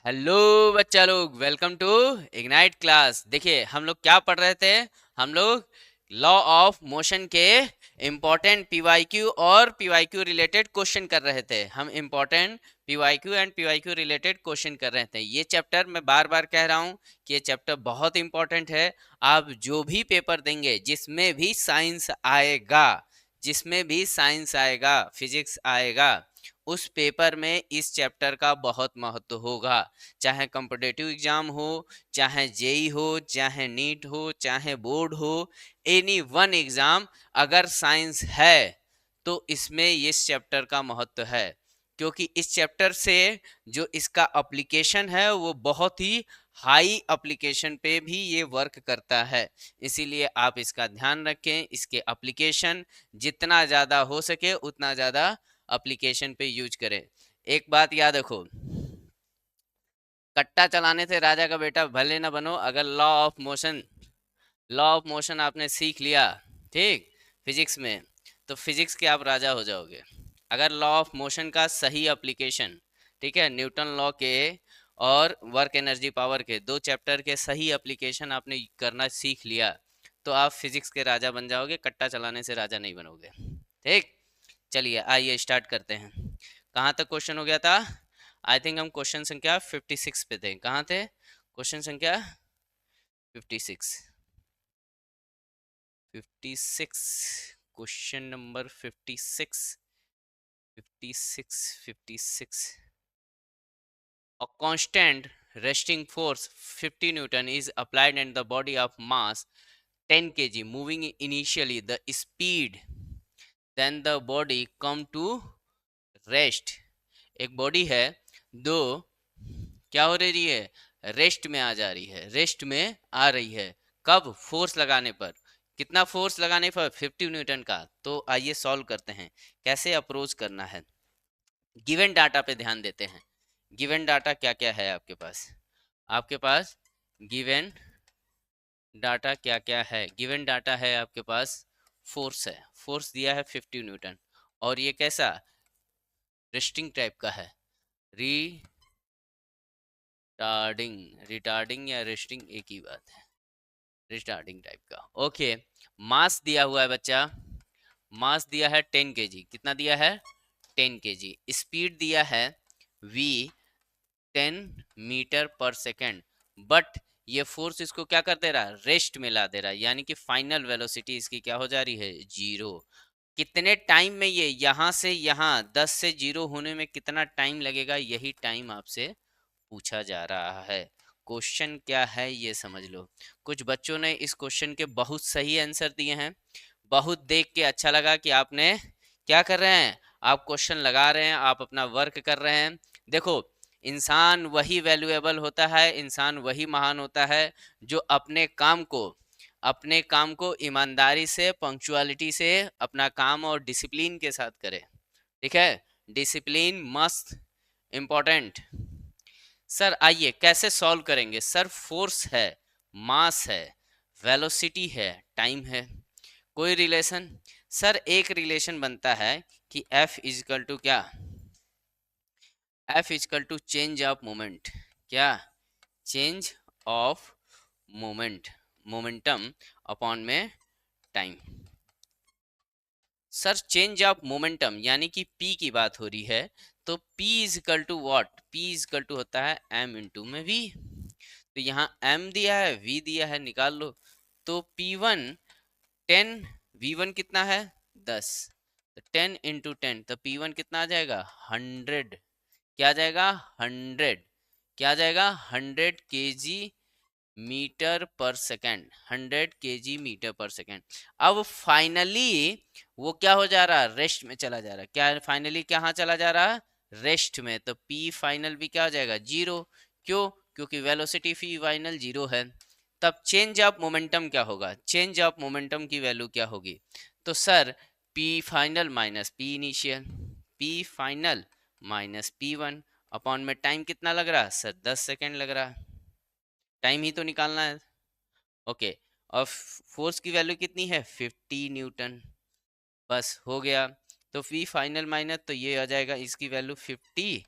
Hello बच्चा लोग, welcome to ignite class. देखिए हम लोग क्या पढ़ रहे थे। हम लोग लॉ ऑफ मोशन के इम्पोर्टेंट पीवाईक्यू और पीवाईक्यू रिलेटेड क्वेश्चन कर रहे थे। हम important PYQ and PYQ related question कर रहे थे। ये चैप्टर मैं बार बार कह रहा हूँ कि ये चैप्टर बहुत इंपॉर्टेंट है। आप जो भी पेपर देंगे, जिसमें भी साइंस आएगा, जिसमें भी साइंस आएगा, फिजिक्स आएगा, उस पेपर में इस चैप्टर का बहुत महत्व होगा। चाहे कॉम्पिटिटिव एग्जाम हो, चाहे जेई हो, चाहे नीट हो, चाहे बोर्ड हो, एनी वन एग्जाम, अगर साइंस है तो इसमें इस चैप्टर का महत्व है। क्योंकि इस चैप्टर से जो इसका एप्लीकेशन है वो बहुत ही हाई एप्लीकेशन पे भी ये वर्क करता है। इसीलिए आप इसका ध्यान रखें, इसके एप्लीकेशन जितना ज़्यादा हो सके उतना ज़्यादा एप्लीकेशन पे यूज करें। एक बात याद रखो, कट्टा चलाने से राजा का बेटा भले ना बनो। अगर लॉ ऑफ मोशन आपने सीख लिया, ठीक, फिजिक्स में, तो फिजिक्स के आप राजा हो जाओगे। अगर लॉ ऑफ मोशन का सही एप्लीकेशन, ठीक है, न्यूटन लॉ के और वर्क एनर्जी पावर के दो चैप्टर के सही एप्लीकेशन आपने करना सीख लिया, तो आप फिजिक्स के राजा बन जाओगे। कट्टा चलाने से राजा नहीं बनोगे। ठीक, चलिए आइए स्टार्ट करते हैं। कहाँ तक क्वेश्चन हो गया था? आई थिंक हम क्वेश्चन संख्या 56 पे थे। कहाँ थे? क्वेश्चन संख्या 56। 56, question number 56। 56, 56। A constant resting force 50 Newton is applied and the body of mass 10 kg moving initially the speed, then the body come to rest। एक बॉडी है, दो क्या हो रही है? रेस्ट में आ जा रही है, रेस्ट में आ रही है। कब? फोर्स लगाने पर। कितना फोर्स लगाने पर? 50 न्यूटन का। तो आइए सॉल्व करते हैं, कैसे अप्रोच करना है। गिवन डाटा पे ध्यान देते हैं। गिवन डाटा क्या क्या है आपके पास? आपके पास गिवन डाटा क्या क्या है? गिवन डाटा है आपके पास, फोर्स है, फोर्स दिया है 50 न्यूटन, और ये कैसा? रेस्टिंग टाइप का है। रिटार्डिंग या रेस्टिंग एक ही बात है, रिटार्डिंग टाइप का। ओके, मास दिया हुआ है बच्चा, मास दिया है 10 केजी। कितना दिया है? 10 केजी। स्पीड दिया है v 10 metre per second. But ये फोर्स इसको क्या कर दे रहा है? रेस्ट में ला दे रहा है, यानी कि फाइनल वेलोसिटी इसकी क्या हो जा रही है? जीरो। कितने टाइम में ये यहां से यहां 10 से जीरो होने में कितना टाइम लगेगा, यही टाइम आपसे पूछा जा रहा है। क्वेश्चन क्या है ये समझ लो। कुछ बच्चों ने इस क्वेश्चन के बहुत सही आंसर दिए हैं। बहुत देख के अच्छा लगा कि आपने क्या कर रहे हैं, आप क्वेश्चन लगा रहे हैं, आप अपना वर्क कर रहे हैं। देखो, इंसान वही वैल्यूएबल होता है, इंसान वही महान होता है जो अपने काम को ईमानदारी से, पंक्चुअलिटी से अपना काम और डिसिप्लिन के साथ करे। ठीक है, डिसिप्लिन मस्ट इम्पोर्टेंट। सर आइए कैसे सॉल्व करेंगे। सर फोर्स है, मास है, वेलोसिटी है, टाइम है, कोई रिलेशन? सर एक रिलेशन बनता है कि F इजकल टू क्या? F equal to change of moment. क्या? Change of moment, momentum upon में time. Sir change of momentum यानी कि P की बात हो रही है, तो P is equal to what? P is equal to होता है M इंटू में V। तो यहाँ M दिया है, V दिया है, निकाल लो। तो P1 10, V1 कितना है? 10, तो 10 इंटू 10, तो P1 कितना आ जाएगा? 100। क्या आ जाएगा? 100। क्या आ जाएगा? 100 KG metre per second. 100 KG metre per second. अब फाइनली वो क्या हो जा रहा है? रेस्ट में चला जा रहा है। क्या फाइनली कहाँ चला जा रहा है? रेस्ट में। तो पी फाइनल भी क्या हो जाएगा? जीरो। क्यों? क्योंकि वेलोसिटी फी फाइनल जीरो है। तब चेंज ऑफ मोमेंटम क्या होगा? चेंज ऑफ मोमेंटम की वैल्यू क्या होगी? तो sir P final minus P initial, P final minus P1 upon में टाइम कितना लग रहा है? सर 10 सेकेंड लग रहा है। टाइम ही तो निकालना है। ओके, और फोर्स की वैल्यू कितनी है? 50 न्यूटन। बस हो गया। तो V फाइनल माइनस, तो ये आ जाएगा इसकी वैल्यू 50,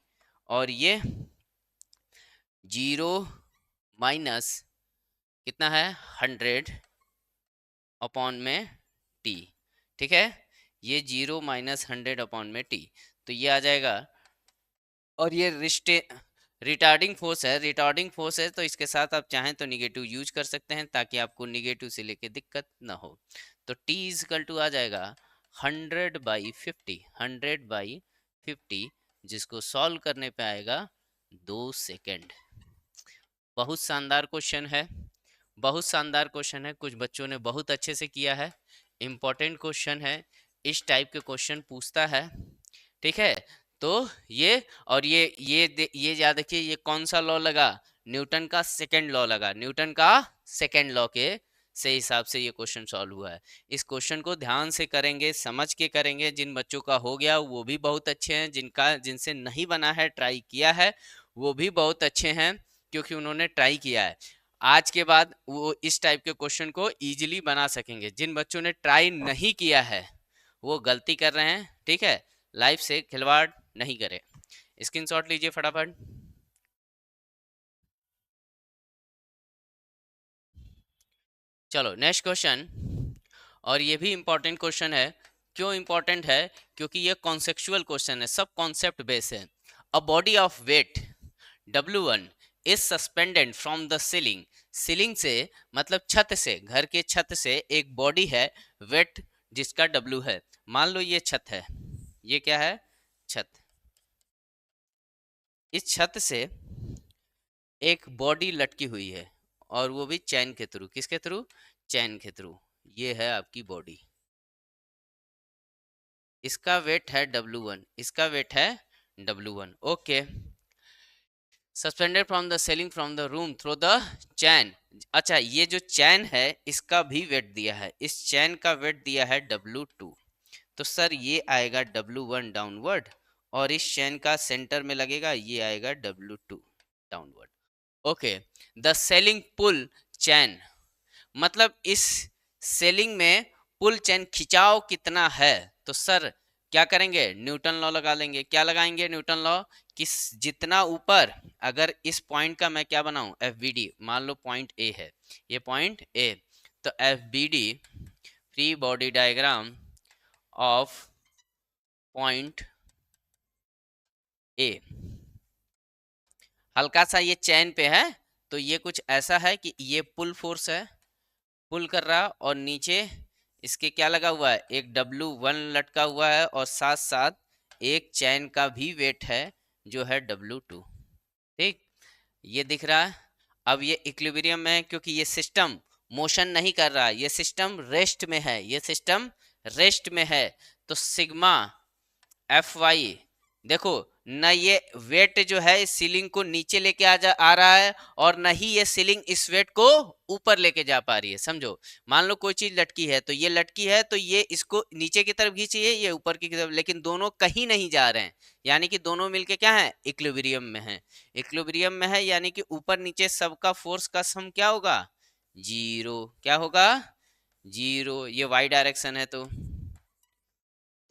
और ये जीरो माइनस कितना है 100 अपॉन में टी, ठीक है, ये 0 - 100 अपॉन में टी, तो ये आ जाएगा। और ये रिटार्डिंग फोर्स है, रिटार्डिंग फोर्स है, तो इसके साथ आप चाहें तो निगेटिव यूज कर सकते हैं ताकि आपको निगेटिव से लेके दिक्कत ना हो। तो T इजकल टू आ जाएगा 100/50, 100/50, जिसको सॉल्व करने पे आएगा 2 सेकेंड। बहुत शानदार क्वेश्चन है, बहुत शानदार क्वेश्चन है, कुछ बच्चों ने बहुत अच्छे से किया है, इम्पोर्टेंट क्वेश्चन है, इस टाइप के क्वेश्चन पूछता है, ठीक है। तो ये और ये याद रखिए, ये कौन सा लॉ लगा, न्यूटन का सेकंड लॉ लगा, न्यूटन का सेकंड लॉ के से हिसाब से ये क्वेश्चन सॉल्व हुआ है। इस क्वेश्चन को ध्यान से करेंगे, समझ के करेंगे, जिन बच्चों का हो गया वो भी बहुत अच्छे हैं, जिनसे नहीं बना है, ट्राई किया है, वो भी बहुत अच्छे हैं, क्योंकि उन्होंने ट्राई किया है। आज के बाद वो इस टाइप के क्वेश्चन को इजीली बना सकेंगे। जिन बच्चों ने ट्राई नहीं किया है वो गलती कर रहे हैं, ठीक है, लाइफ से खिलवाड़ नहीं करें। स्क्रीनशॉट लीजिए फटाफट। चलो नेक्स्ट क्वेश्चन, और ये भी इंपॉर्टेंट क्वेश्चन है। क्यों इंपॉर्टेंट है? क्योंकि ये कॉन्सेप्चुअल क्वेश्चन है, सब कॉन्सेप्ट बेस है। A body of weight W1 is suspended from the ceiling, ceiling से मतलब छत से, घर के छत से एक बॉडी है वेट जिसका W है। मान लो ये छत है, ये क्या है, छत। इस छत से एक बॉडी लटकी हुई है, और वो भी चैन के थ्रू। किसके थ्रू? चैन के थ्रू। ये है आपकी बॉडी, इसका वेट है W1, इसका वेट है W1, okay. Suspended from the ceiling from the room through the chain. अच्छा, ये जो चैन है इसका भी वेट दिया है, इस चैन का वेट दिया है W2। तो सर ये आएगा W1 डाउनवर्ड, और इस चैन का सेंटर में लगेगा, ये आएगा W2 downward, okay. The ceiling pull chain, मतलब इस सेलिंग में पुल चैन खिंचाव कितना है, तो सर क्या करेंगे, न्यूटन लॉ लगा लेंगे। क्या लगाएंगे? Newton law. किस जितना ऊपर, अगर इस पॉइंट का मैं क्या बनाऊं, एफ बी डी, मान लो पॉइंट ए है, ये पॉइंट ए, तो F B D free body diagram of point A, हल्का सा ये चैन पे है, तो ये कुछ ऐसा है कि ये पुल फोर्स है, पुल कर रहा, और नीचे इसके क्या लगा हुआ है, एक W1 लटका हुआ है, और साथ साथ एक चैन का भी वेट है जो है W2, ठीक, ये दिख रहा है। अब ये इक्विलिब्रियम में है क्योंकि ये सिस्टम मोशन नहीं कर रहा, ये सिस्टम रेस्ट में है, ये सिस्टम रेस्ट में है। तो सिग्मा Fy, देखो न ये वेट जो है इस सीलिंग को नीचे लेके आ रहा है, और न ही ये सीलिंग इस वेट को ऊपर लेके जा पा रही है। समझो, मान लो कोई चीज लटकी है, तो ये लटकी है, तो ये इसको नीचे की तरफ खींची है, ये ऊपर की तरफ, लेकिन दोनों कहीं नहीं जा रहे हैं, यानी कि दोनों मिलके क्या है, इक्विलिब्रियम में है। इक्विलिब्रियम में है यानी कि ऊपर नीचे सबका फोर्स का सम क्या होगा, जीरो। क्या होगा? जीरो। ये वाई डायरेक्शन है,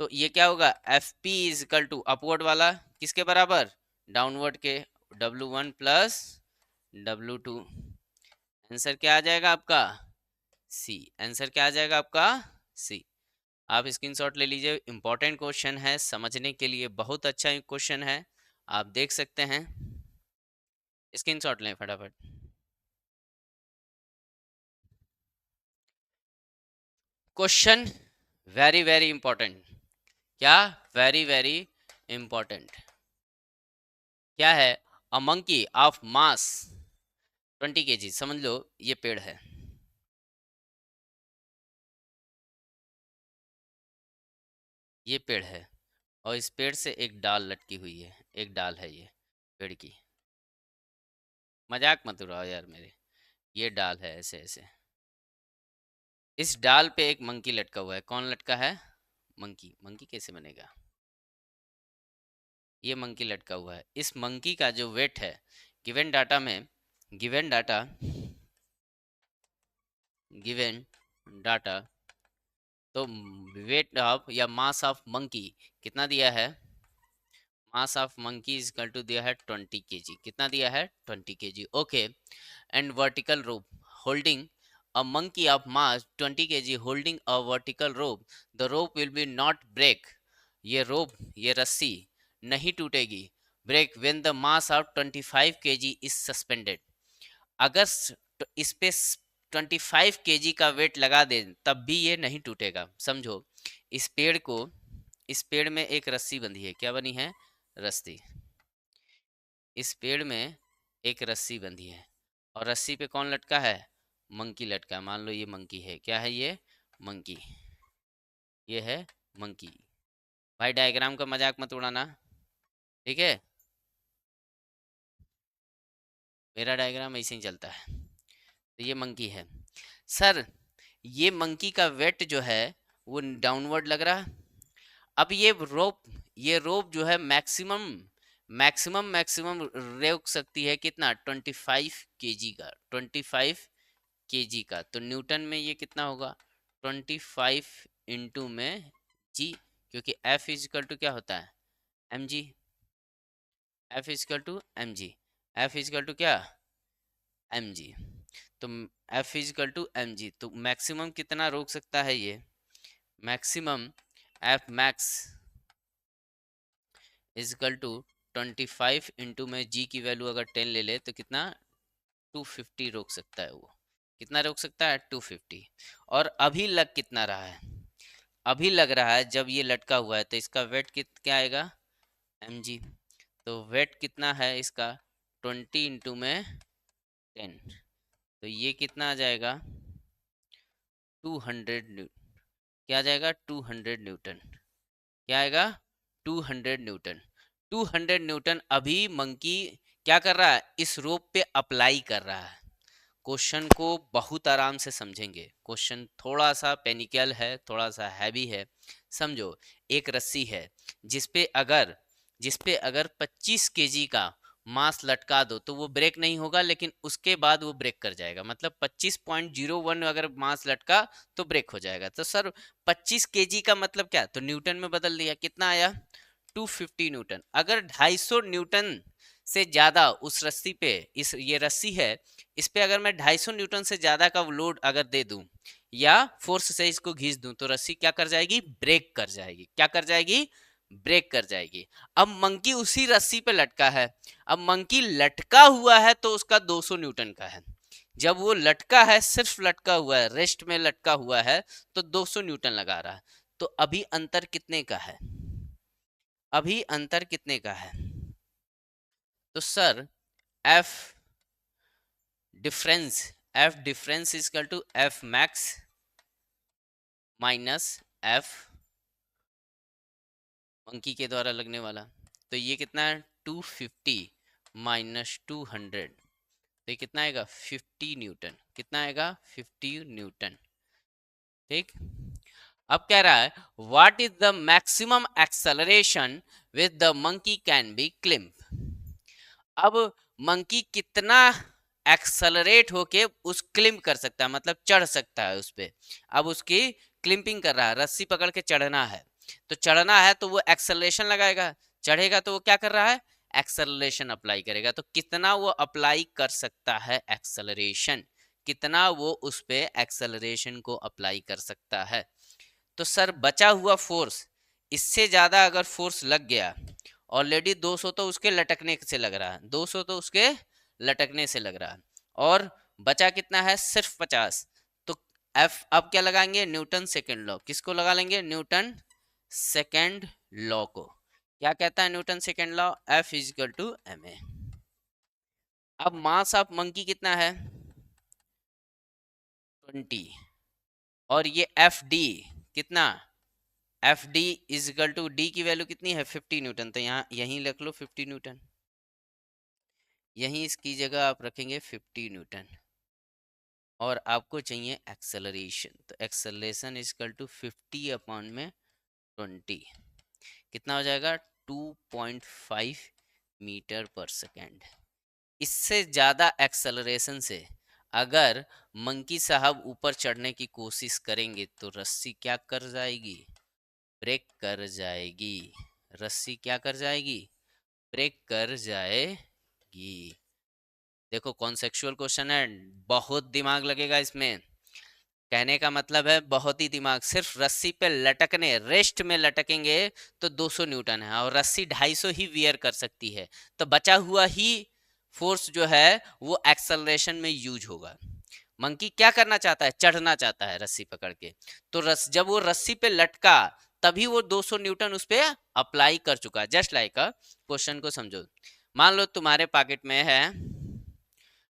तो ये क्या होगा, F P is equal to upward वाला किसके बराबर, डाउनवर्ड के, W1 प्लस W2। आंसर क्या आ जाएगा आपका? सी। आंसर क्या आ जाएगा आपका? सी। आप स्क्रीनशॉट ले लीजिए, इंपॉर्टेंट क्वेश्चन है, समझने के लिए बहुत अच्छा क्वेश्चन है, आप देख सकते हैं। स्क्रीनशॉट लें फटाफट। Question very very important. क्या? Very very important. क्या है? A monkey of mass 20 kg, समझ लो ये पेड़ है, ये पेड़ है, और इस पेड़ से एक डाल लटकी हुई है, एक डाल है ये पेड़ की। मजाक मत उड़ाओ यार मेरे, ये डाल है ऐसे ऐसे, इस डाल पे एक मंकी लटका हुआ है। कौन लटका है? मंकी। मंकी कैसे बनेगा? ये मंकी लटका हुआ है, इस मंकी का जो वेट है गिवन डाटा में, गिवन डाटा, गिवन डाटा, तो वेट ऑफ या मास ऑफ मंकी कितना दिया है? Mass of monkey is equal to दिया है 20 kg, कितना दिया है 20 kg, okay. And vertical rope holding a monkey of mass 20 kg holding a vertical rope, the rope will be not break, ये रोप ये रस्सी नहीं टूटेगी, break when the mass of 25 kg is suspended, अगर इस पे 25 kg का वेट लगा दे तब भी ये नहीं टूटेगा। समझो, इस पेड़ को, इस पेड़ में एक रस्सी बंधी है, क्या बनी है, रस्सी, इस पेड़ में एक रस्सी बंधी है और रस्सी पे कौन लटका है, मंकी लटका है। मान लो ये मंकी है, क्या है ये, मंकी, ये है मंकी। भाई डायग्राम का मजाक मत उड़ाना, ठीक है, मेरा डायग्राम ऐसे ही चलता है। तो ये मंकी है सर, ये मंकी का वेट जो है वो डाउनवर्ड लग रहा है। अब ये रोप जो है मैक्सिमम मैक्सिमम रोक सकती है कितना, 25 kg का, 25 kg का। तो न्यूटन में ये कितना होगा, 25 इंटू में जी, क्योंकि F इजिकल टू क्या होता है, mg, F is equal to mg, F is equal to क्या, mg। तो F इजिकल टू mg, तो मैक्सिमम कितना रोक सकता है ये, maximum F max is equal to 25 into में g की वैल्यू अगर 10 ले ले तो कितना, 250 रोक सकता है वो, कितना रोक सकता है, 250। और अभी लग कितना रहा है, अभी लग रहा है जब ये लटका हुआ है तो इसका वेट क्या आएगा, mg। तो वेट कितना है इसका, 20 इंटू में 10, तो ये कितना आ जाएगा, 200 क्या आ जाएगा, 200 न्यूटन, क्या आएगा, 200 न्यूटन। 200 न्यूटन अभी मंकी क्या कर रहा है, इस रोप पे अप्लाई कर रहा है। क्वेश्चन को बहुत आराम से समझेंगे, क्वेश्चन थोड़ा सा पेनिकल है, थोड़ा सा हैवी है। समझो, एक रस्सी है जिसपे अगर 25 kg का मास लटका दो तो वो ब्रेक नहीं होगा, लेकिन उसके बाद वो ब्रेक कर जाएगा। मतलब 25.01 अगर मास लटका तो ब्रेक हो जाएगा। तो सर 25 kg का मतलब क्या, तो न्यूटन में बदल दिया, कितना आया, 250 न्यूटन। अगर 250 न्यूटन से ज्यादा उस रस्सी पे, ये रस्सी है, इस पे अगर मैं 250 न्यूटन से ज्यादा का लोड अगर दे दूं या फोर्स से इसको घींच दूं तो रस्सी क्या कर जाएगी, ब्रेक कर जाएगी, क्या कर जाएगी, ब्रेक कर जाएगी। अब मंकी उसी रस्सी पे लटका है, अब मंकी लटका हुआ है तो उसका 200 न्यूटन का है। जब वो लटका है, सिर्फ लटका हुआ है, रेस्ट में लटका हुआ है, तो 200 न्यूटन लगा रहा है। तो अभी अंतर कितने का है, अभी अंतर कितने का है, तो sir F difference is equal to F max minus F monkey के द्वारा लगने वाला। तो ये कितना है, 250 माइनस 200, तो ये कितना आएगा, 50 न्यूटन, कितना आएगा, 50 न्यूटन, ठीक। अब कह रहा है what is the maximum acceleration with the monkey can be climb. अब मंकी कितना एक्सेलरेट होके उस क्लिम्ब कर सकता है, मतलब चढ़ सकता है उस पे। अब उसकी क्लिम्पिंग कर रहा है, रस्सी पकड़ के चढ़ना है, तो चढ़ना है तो वो एक्सेलरेशन लगाएगा, चढ़ेगा तो वो क्या कर रहा है, एक्सेलरेशन अप्लाई करेगा। तो कितना वो अप्लाई कर सकता है एक्सेलरेशन, कितना वो उस पे एक्सेलरेशन को अप्लाई कर सकता है। तो सर बचा हुआ फोर्स, इससे ज्यादा अगर फोर्स लग गया, ऑलरेडी 200 तो उसके लटकने से लग रहा है, 200 तो उसके लटकने से लग रहा है, और बचा कितना है, सिर्फ 50। तो एफ अब क्या लगाएंगे, न्यूटन सेकेंड लॉ, किसको लगा लेंगे, न्यूटन सेकेंड लॉ को। क्या कहता है Newton second law, F is equal to M A. अब मास ऑफ मंकी कितना है, 20, और ये एफ डी कितना, F D is equal to D की वैल्यू कितनी है, 50 न्यूटन। तो यहाँ यहीं लिख लो 50 न्यूटन, यहीं इसकी जगह आप रखेंगे 50 न्यूटन, और आपको चाहिए एक्सेलरेशन। तो एक्सेलरेशन इजिकल टू 50 अपॉन में 20, कितना हो जाएगा, 2.5 मीटर पर सेकेंड। इससे ज़्यादा एक्सेलरेशन से अगर मंकी साहब ऊपर चढ़ने की कोशिश करेंगे तो रस्सी क्या कर जाएगी, ब्रेक कर जाएगी, रस्सी क्या कर जाएगी, ब्रेक कर जाएगी। देखो कॉन्सेप्चुअल क्वेश्चन है, बहुत दिमाग लगेगा इसमें। कहने का मतलब है बहुत ही दिमाग। सिर्फ रस्सी पे लटकने, रेस्ट में लटकेंगे तो 200 न्यूटन है, और रस्सी 250 ही वियर कर सकती है, तो बचा हुआ ही फोर्स जो है वो एक्सेलरेशन में यूज होगा। मंकी क्या करना चाहता है, चढ़ना चाहता है रस्सी पकड़ के, तो जब वो रस्सी पे लटका तभी वो 200 न्यूटन उस पे अप्लाई कर चुका है। जस्ट लाइक अ, क्वेश्चन को समझो। मान लो तुम्हारे पॉकेट में है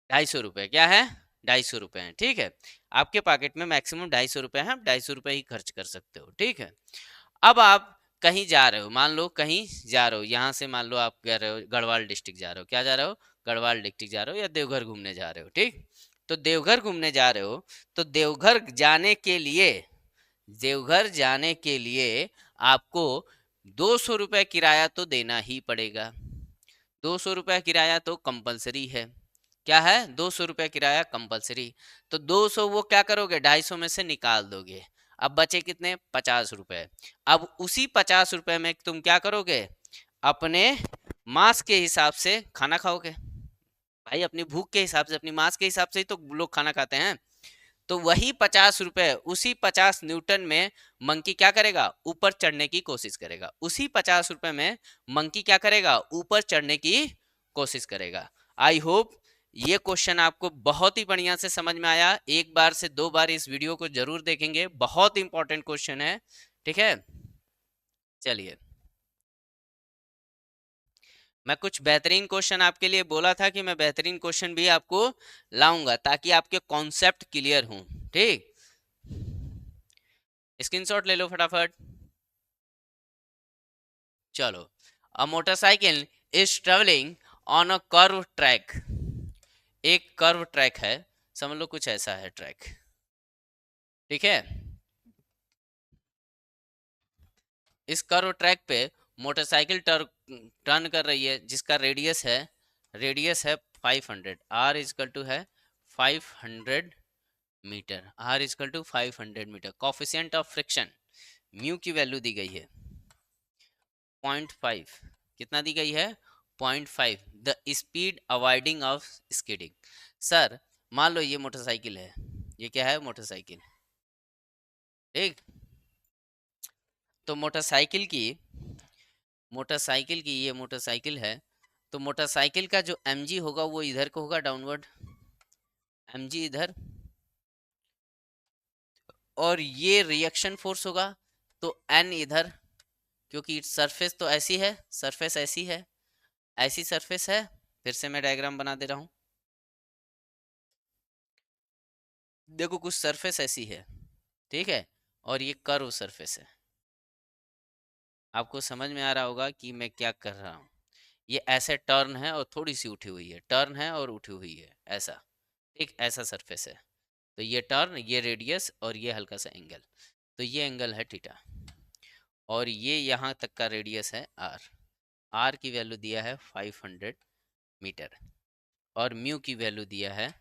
250 रुपए, क्या है, 250 रुपए है, ठीक है। आपके पॉकेट में मैक्सिमम 250 रुपए है, आप 250 रुपए ही खर्च कर सकते हो, ठीक है। अब आप कहीं जा रहे हो, मान लो कहीं जा रहे हो, यहाँ से मान लो आप कह रहे हो गढ़वाल डिस्ट्रिक्ट जा रहे हो, क्या जा रहे हो, गढ़वाल डिस्ट्रिक्ट जा रहे हो, या देवघर घूमने जा रहे हो, ठीक। तो देवघर घूमने जा रहे हो, तो देवघर जाने के लिए आपको 200 रुपये किराया तो देना ही पड़ेगा। 200 रुपया किराया तो कंपलसरी है। क्या है, 200 रुपया किराया कंपलसरी। तो 200 वो क्या करोगे, 250 में से निकाल दोगे। अब बचे कितने, 50 रुपए। अब उसी 50 रुपए में तुम क्या करोगे, अपने मास के हिसाब से खाना खाओगे। भाई अपनी भूख के हिसाब से, अपनी मास के हिसाब से ही तो लोग खाना खाते हैं। तो वही 50 रुपए, उसी 50 न्यूटन में मंकी क्या करेगा, ऊपर चढ़ने की कोशिश करेगा। उसी 50 रुपए में मंकी क्या करेगा, ऊपर चढ़ने की कोशिश करेगा। आई होप ये क्वेश्चन आपको बहुत ही बढ़िया से समझ में आया। एक बार से 2 बार इस वीडियो को जरूर देखेंगे, बहुत इंपॉर्टेंट क्वेश्चन है, ठीक है। चलिए, मैं कुछ बेहतरीन क्वेश्चन आपके लिए बोला था कि मैं बेहतरीन क्वेश्चन भी आपको लाऊंगा ताकि आपके कॉन्सेप्ट क्लियर हों, ठीक। स्क्रीनशॉट ले लो फटाफट। चलो, a motorcycle is travelling on a curve track. एक कर्व ट्रैक है, समझ लो कुछ ऐसा है ट्रैक, ठीक है। इस कर्व ट्रैक पे मोटरसाइकिल टर्न कर रही है, जिसका रेडियस है 500। आर इजकल टू है 500 metre. R is equal to 500 metre. Coefficient of friction mu की वैल्यू दी गई है 0.5। कितना दी गई है, 0.5। The speed avoiding of skidding. Sir मान लो ये मोटरसाइकिल है, ये क्या है, मोटरसाइकिल, ठीक। तो ये मोटरसाइकिल है, तो मोटरसाइकिल का जो mg होगा वो इधर को होगा, डाउनवर्ड mg इधर, और ये रिएक्शन फोर्स होगा तो n इधर, क्योंकि सरफेस तो ऐसी है, सरफेस ऐसी है, ऐसी सरफेस है। फिर से मैं डायग्राम बना दे रहा हूं, देखो कुछ सरफेस ऐसी है, ठीक है, और ये कर्व सरफेस है। आपको समझ में आ रहा होगा कि मैं क्या कर रहा हूँ। ये ऐसे टर्न है और थोड़ी सी उठी हुई है, टर्न है और उठी हुई है, ऐसा, ठीक, ऐसा सरफेस है। तो ये टर्न, ये रेडियस, और ये हल्का सा एंगल, तो ये एंगल है थीटा, और ये यहाँ तक का रेडियस है आर। आर की वैल्यू दिया है 500 मीटर, और म्यू की वैल्यू दिया है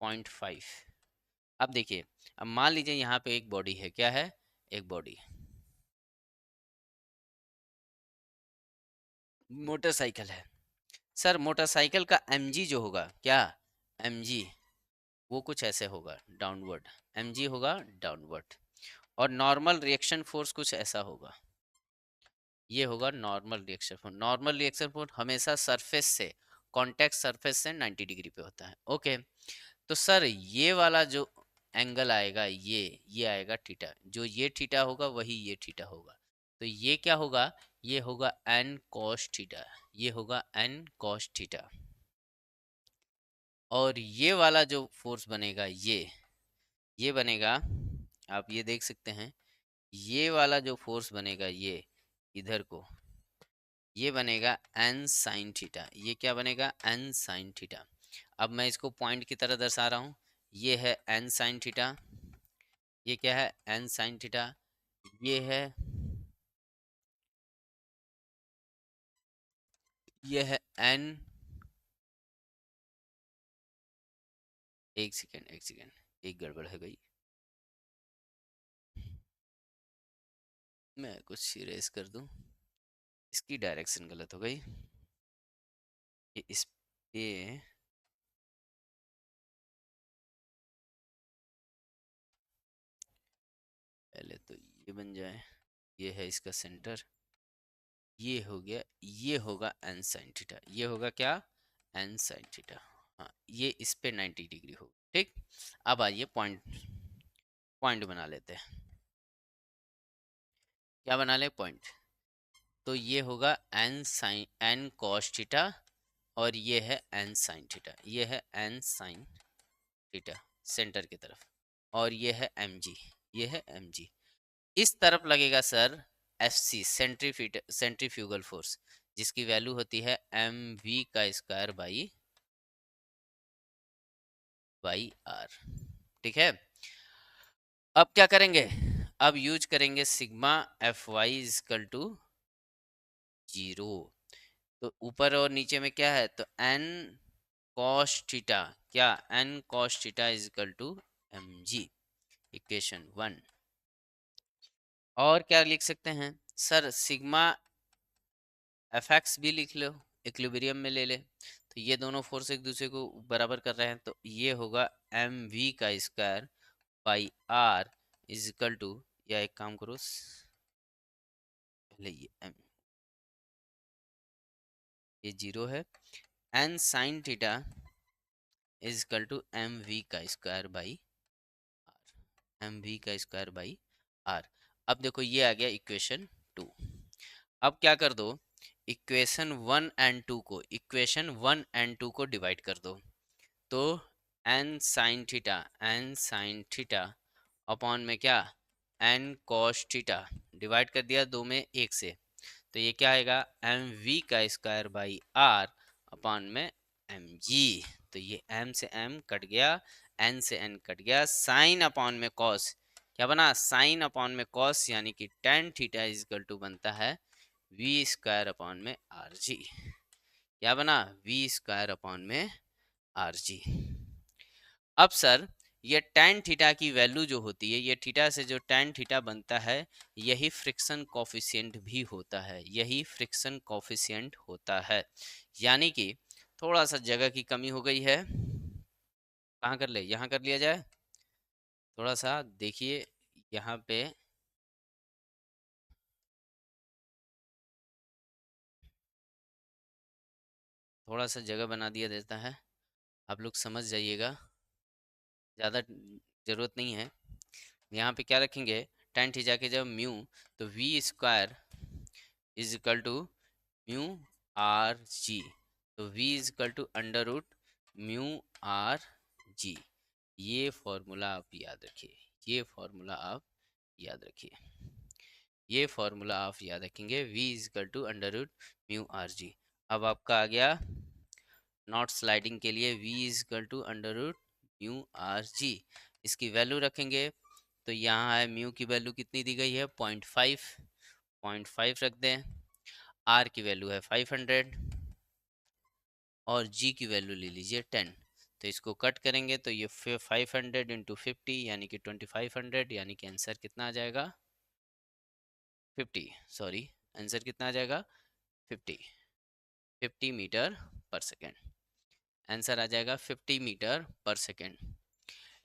0.5। अब देखिए, अब मान लीजिए यहाँ पे एक बॉडी है, क्या है, एक बॉडी, मोटरसाइकिल है। सर मोटरसाइकिल का mg जो होगा, क्या, mg, वो कुछ ऐसे होगा, डाउनवर्ड, mg होगा डाउनवर्ड। और नॉर्मल रिएक्शन फोर्स कुछ ऐसा होगा, ये होगा normal reaction force. Normal reaction force हमेशा सरफेस से, कॉन्टेक्ट सरफेस से 90 डिग्री पे होता है, ओके। तो सर ये वाला जो एंगल आएगा, ये आएगा थीटा, जो ये थीटा होगा वही ये थीटा होगा। तो ये क्या होगा, ये होगा n cos थीटा, ये होगा n cos थीटा। और ये वाला जो फोर्स बनेगा, ये बनेगा, आप ये देख सकते हैं, ये वाला जो फोर्स बनेगा, ये इधर को, ये बनेगा n sin थीटा। ये क्या बनेगा, n sin थीटा। अब मैं इसको पॉइंट की तरह दर्शा रहा हूँ, ये है n sin थीटा, ये क्या है, n sin थीटा, ये है n, एक सेकेंड एक गड़बड़ है गई, मैं कुछ इरेज कर दूं, इसकी डायरेक्शन गलत हो गई। इस पे पहले तो ये बन जाए, ये है इसका सेंटर, ये हो गया, ये होगा एन साइन थीटा, ये होगा क्या, एन साइन थीटा। हाँ, ये इस पे 90 डिग्री होगा, ठीक। अब आइए पॉइंट, पॉइंट बना लेते हैं। क्या बना ले, पॉइंट। तो ये होगा N sine, N cos theta, और ये है एन साइन थीटा, ये है एन साइन थीटा सेंटर की तरफ, और ये है एम जी, ये है एम जी। इस तरफ लगेगा sir F C, centrifugal force, जिसकी वैल्यू होती है एम वी का स्क्वायर बाई आर, ठीक है। अब क्या करेंगे, अब यूज करेंगे sigma F Y is equal to 0। तो ऊपर और नीचे में क्या है, तो एन कॉस थीटा, क्या, N cos theta is equal to M G, equation 1। और क्या लिख सकते हैं सर, सिग्मा एफ एक्स भी लिख लो, इक्विलिब्रियम में ले ले, तो ये दोनों फोर्स एक दूसरे को बराबर कर रहे हैं, तो ये होगा एम वी का square by r is equal to, या एक काम करो पहले ये 0 है, N sine theta is equal to m we का square by r, m we का स्क्वायर बाई आर। अब देखो ये आ गया इक्वेशन 2। अब क्या कर दो, इक्वेशन 1 एंड 2 को, इक्वेशन 1 एंड 2 को डिवाइड कर दो, तो N sine theta, N sine theta upon में क्या, एन कॉस थीटा, डिवाइड कर दिया दो में एक से, तो ये क्या आएगा, एम वी का स्क्वायर बाई आर अपॉन में एम जी। तो ये एम से एम कट गया, एन से एन कट गया, साइन अपॉन में कॉस, क्या बना, साइन अपॉन में कॉस, यानी कि टेन थीटा इजकल टू बनता है वी स्क्वायर अपॉन में आर जी। क्या बना, वी स्क्वायर अपॉन में आर जी। अब सर ये tan थीटा की वैल्यू जो होती है, ये थीटा से जो tan थीटा बनता है, यही फ्रिक्शन कोफिशिएंट भी होता है, यही फ्रिक्शन कोफिशिएंट होता है। यानी कि थोड़ा सा जगह की कमी हो गई है, कहाँ कर ले, यहाँ कर लिया जाए, थोड़ा सा देखिए यहाँ पे, थोड़ा सा जगह बना दिया देता है, आप लोग समझ जाइएगा, ज़्यादा ज़रूरत नहीं है। यहाँ पे क्या रखेंगे, tan थीटा के जब म्यू, तो we square is equal to mu R G, तो v is equal to under root mu R G. ये फॉर्मूला आप याद रखिए, ये फॉर्मूला आप याद रखिए, ये फॉर्मूला आप याद रखेंगे, v is equal to under root mu R G. अब आपका आ गया नॉट स्लाइडिंग के लिए v is equal to under root mu R G, इसकी वैल्यू रखेंगे, तो यहाँ है म्यू की वैल्यू कितनी दी गई है, 0.5, 0.5 रख दें, आर की वैल्यू है 500, और g की वैल्यू ले लीजिए 10। तो इसको कट करेंगे तो ये 500 इंटू 50 यानी कि 2500, यानी कि आंसर कितना आ जाएगा, 50, सॉरी, आंसर कितना आ जाएगा, 50, 50 मीटर पर सेकेंड, आंसर आ जाएगा 50 metre per second.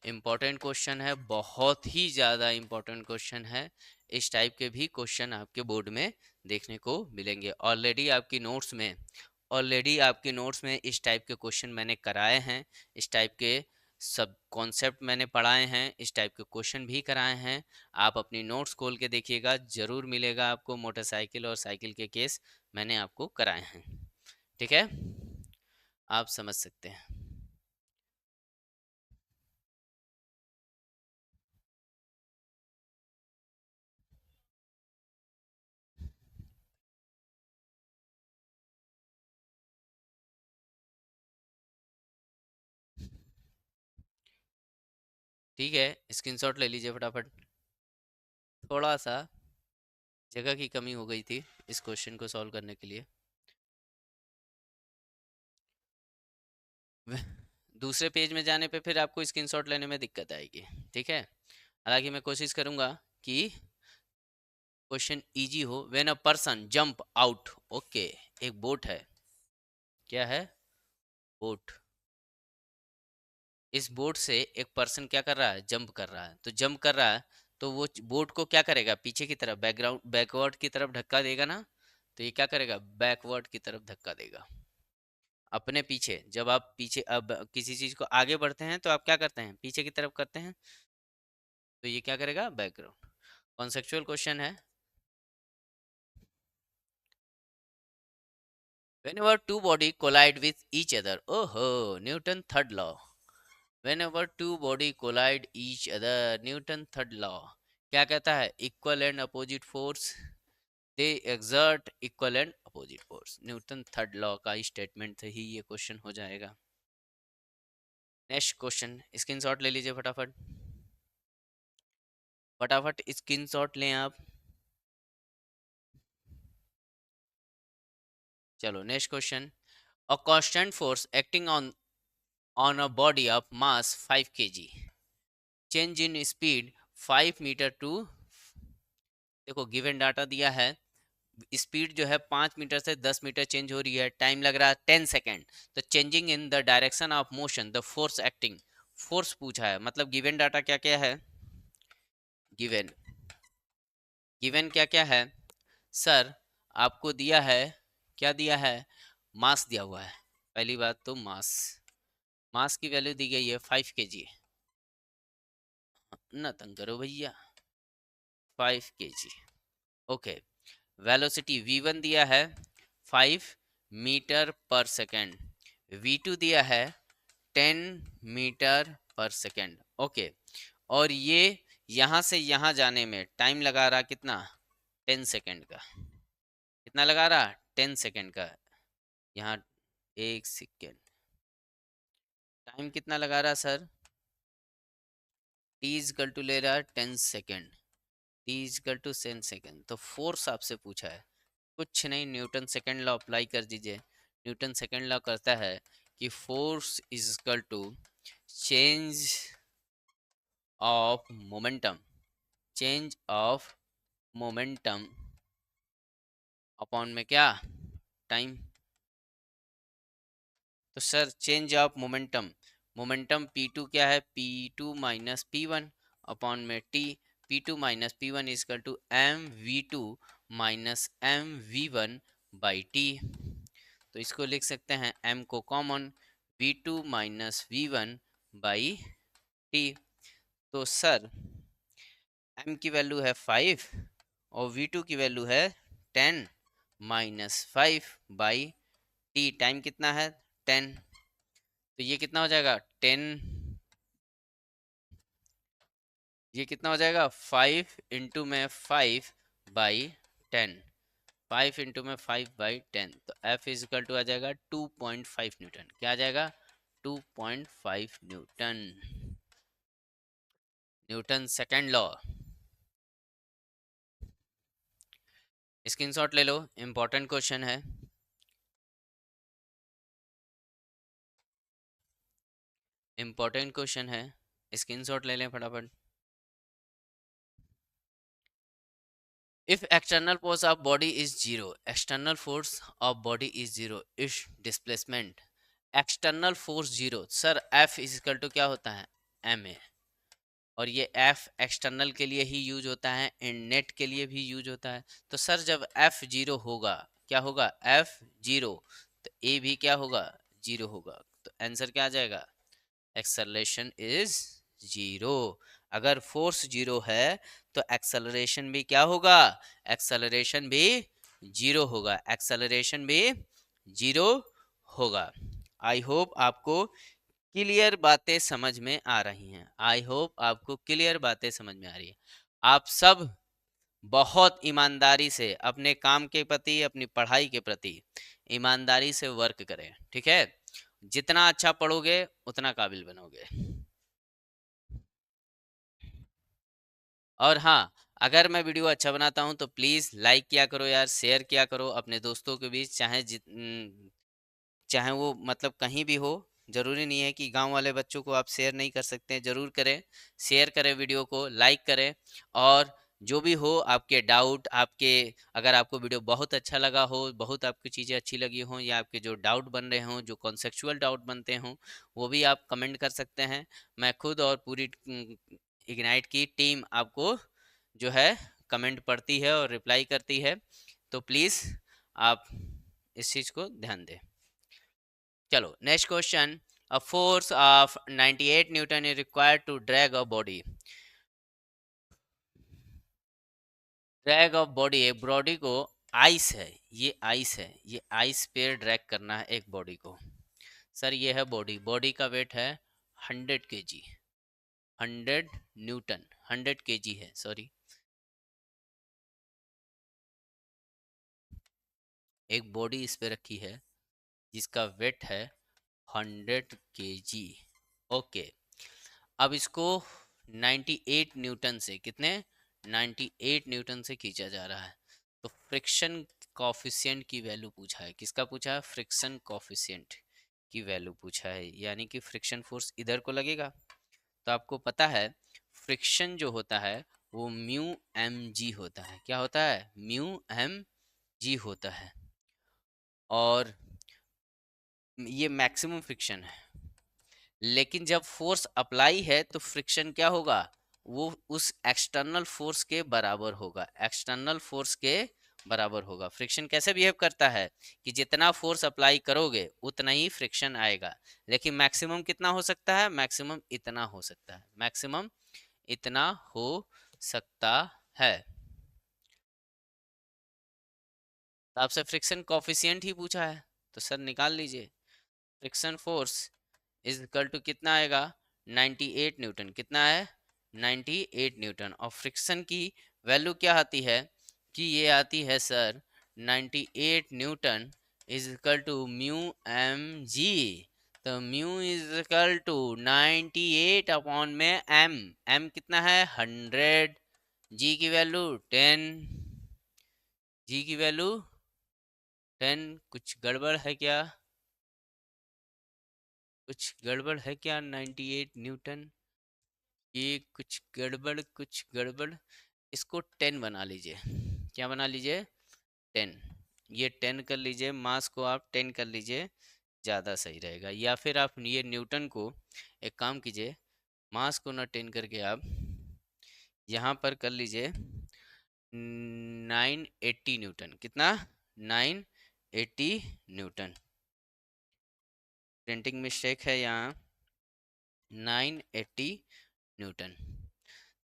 Important question है, बहुत ही ज़्यादा इम्पॉर्टेंट क्वेश्चन है। इस टाइप के भी क्वेश्चन आपके बोर्ड में देखने को मिलेंगे। ऑलरेडी आपकी नोट्स में इस टाइप के क्वेश्चन मैंने कराए हैं, इस टाइप के सब कॉन्सेप्ट मैंने पढ़ाए हैं, इस टाइप के क्वेश्चन भी कराए हैं। आप अपनी नोट्स खोल के देखिएगा, ज़रूर मिलेगा आपको, मोटरसाइकिल और साइकिल के केस मैंने आपको कराए हैं, ठीक है, आप समझ सकते हैं। ठीक है, स्क्रीनशॉट ले लीजिए फटाफट। थोड़ा सा जगह की कमी हो गई थी इस क्वेश्चन को सॉल्व करने के लिए। दूसरे पेज में जाने पे फिर आपको स्क्रीनशॉट लेने में दिक्कत आएगी, ठीक है। हालांकि मैं कोशिश करूंगा कि क्वेश्चन इजी हो। When a person jump out, okay, एक बोट है, क्या है, बोट, इस बोट से एक पर्सन क्या कर रहा है, जंप कर रहा है, तो जंप कर रहा है तो वो बोट को क्या करेगा, पीछे की तरफ, बैकग्राउंड बैकवर्ड की तरफ धक्का देगा ना, तो ये क्या करेगा, बैकवर्ड की तरफ धक्का देगा अपने पीछे। जब आप पीछे अब किसी चीज को आगे बढ़ते हैं तो आप क्या करते हैं, पीछे की तरफ करते हैं, तो ये क्या करेगा, बैकग्राउंड। कॉन्सेप्चुअल क्वेश्चन है। whenever two body collide with each other, ओहो, Newton third law. whenever two body collide each other, Newton third law क्या कहता है, equal and opposite force they exert equal and opposite force, Newton third law का statement से ही ये question हो जाएगा। Next question, screenshot ले लीजिए फटाफट, फटाफट स्क्रीनशॉट लें आप। चलो next question, a constant force acting on a body of mass 5 kg, change in speed 5 metre to, देखो गिवन डाटा दिया है, स्पीड जो है 5 मीटर से 10 मीटर चेंज हो रही है, टाइम लग रहा है 10 सेकेंड, तो changing in the direction of motion the force acting, force पूछा है, मतलब गिवन डाटा क्या क्या है, गिवन, गिवन क्या क्या है सर, आपको दिया है, क्या दिया है, मास दिया हुआ है, पहली बात तो मास, मास की वैल्यू दी गई है 5 kg, ना तंग करो भैया, 5 kg, ओके। वेलोसिटी v1 दिया है 5 मीटर पर सेकेंड, v2 दिया है 10 मीटर पर सेकेंड, ओके। और ये यहाँ से यहाँ जाने में टाइम लगा रहा कितना, 10 सेकेंड का, कितना लगा रहा, 10 सेकेंड का, यहाँ 1 सेकेंड, टाइम कितना लगा रहा सर, t इजकल टू ले रहा है 10 second, t is equal to 10 second, तो फोर्स आपसे पूछा है, कुछ नहीं, न्यूटन सेकेंड लॉ अप्लाई कर दीजिए। न्यूटन सेकेंड लॉ करता है कि force is equal to change of momentum, change of momentum upon में क्या, टाइम, तो sir change of momentum, momentum p2 क्या है, p2 माइनस p1 अपॉन में t, p2 minus p1 is equal to mv2 minus mv1 by t, तो इसको लिख सकते हैं m को common, v2 minus v1 by t, तो सर m की वैल्यू है 5 और v2 की वैल्यू है 10 माइनस 5 बाई t, टाइम कितना है 10, तो ये कितना हो जाएगा 10, ये कितना हो जाएगा 5 में 5/10, 5 में 5/10, तो F इज इक्वल टू आ जाएगा 2.5 न्यूटन, क्या आ जाएगा 2.5 Newton, Newton second law. Screenshot ले लो, इंपॉर्टेंट क्वेश्चन है, इंपॉर्टेंट क्वेश्चन है, स्क्रीनशॉट ले लें फटाफट। If external force of body is zero, external force of body is zero, if displacement external force zero, sir F is equal to क्या होता है, ma, और ये F एक्सटर्नल के लिए ही यूज होता है एंड नेट के लिए भी यूज होता है, तो सर जब F जीरो होगा, क्या होगा F जीरो, तो A भी क्या होगा, जीरो होगा, तो आंसर क्या आ जाएगा, एक्सेलरेशन इज जीरो, अगर फोर्स जीरो है तो एक्सेलरेशन भी क्या होगा, एक्सेलरेशन भी जीरो होगा, एक्सेलरेशन भी जीरो होगा। आई होप आपको क्लियर बातें समझ में आ रही हैं, आई होप आपको क्लियर बातें समझ में आ रही है। आप सब बहुत ईमानदारी से अपने काम के प्रति, अपनी पढ़ाई के प्रति ईमानदारी से वर्क करें, ठीक है, जितना अच्छा पढ़ोगे उतना काबिल बनोगे। और हाँ, अगर मैं वीडियो अच्छा बनाता हूँ तो प्लीज़ लाइक किया करो यार, शेयर किया करो अपने दोस्तों के बीच, चाहे वो मतलब कहीं भी हो, ज़रूरी नहीं है कि गांव वाले बच्चों को आप शेयर नहीं कर सकते हैं, ज़रूर करें, शेयर करें वीडियो को, लाइक करें, और जो भी हो आपके डाउट, आपके अगर आपको वीडियो बहुत अच्छा लगा हो, बहुत आपकी चीज़ें अच्छी लगी हो, या आपके जो डाउट बन रहे हों, जो कॉन्सेप्चुअल डाउट बनते हों, वो भी आप कमेंट कर सकते हैं। मैं खुद और पूरी इग्नाइट की टीम आपको जो है कमेंट पढ़ती है और रिप्लाई करती है। तो प्लीज़ आप इस चीज़ को ध्यान दें। चलो next question. A force of 98 newton is required to drag a body. Drag of body, एक बॉडी को, आइस है, ये आइस है, ये आइस पे ड्रैग करना है एक बॉडी को। सर ये है बॉडी, बॉडी का वेट है 100 kg, 100 न्यूटन, 100 kg है, सॉरी। एक बॉडी इस पे रखी है जिसका वेट है 100 kg। ओके, अब इसको 98 न्यूटन से, कितने, 98 न्यूटन से खींचा जा रहा है। तो फ्रिक्शन कॉफिशिएंट की वैल्यू पूछा है, किसका पूछा है, फ्रिक्शन कॉफिशिएंट की वैल्यू पूछा है, यानी कि फ्रिक्शन फोर्स इधर को लगेगा। तो आपको पता है फ्रिक्शन जो होता है वो म्यू एम जी होता है। क्या होता है, म्यू एम जी होता है। और ये मैक्सिमम फ्रिक्शन है, लेकिन जब फोर्स अप्लाई है तो फ्रिक्शन क्या होगा, वो उस एक्सटर्नल फोर्स के बराबर होगा, एक्सटर्नल फोर्स के बराबर होगा। फ्रिक्शन कैसे बिहेव करता है कि जितना फोर्स अप्लाई करोगे उतना ही फ्रिक्शन आएगा, लेकिन मैक्सिमम कितना हो सकता है, मैक्सिमम इतना हो सकता है, मैक्सिमम इतना हो सकता है। तो आपसे फ्रिक्शन कॉफिशिएंट ही पूछा है, तो सर निकाल लीजिए। Friction force is equal to कितना आएगा, 98 न्यूटन। कितना है, 98 न्यूटन। और फ्रिक्शन की वैल्यू क्या आती है, कि ये आती है sir 98 newton is equal to mu m g. तो mu is equal to 98 upon में एम, एम कितना है 100, जी की वैल्यू 10, जी की वैल्यू 10। कुछ गड़बड़ है क्या, कुछ गड़बड़ है क्या, 98 न्यूटन, ये कुछ गड़बड़, कुछ गड़बड़। इसको 10 बना लीजिए, क्या बना लीजिए, 10। ये 10 कर लीजिए, मास को आप 10 कर लीजिए, ज़्यादा सही रहेगा। या फिर आप ये न्यूटन को एक काम कीजिए, मास को ना 10 करके आप यहाँ पर कर लीजिए 980 न्यूटन। कितना, 980 न्यूटन। प्रिंटिंग मिस्टेक है यहाँ, 980 न्यूटन।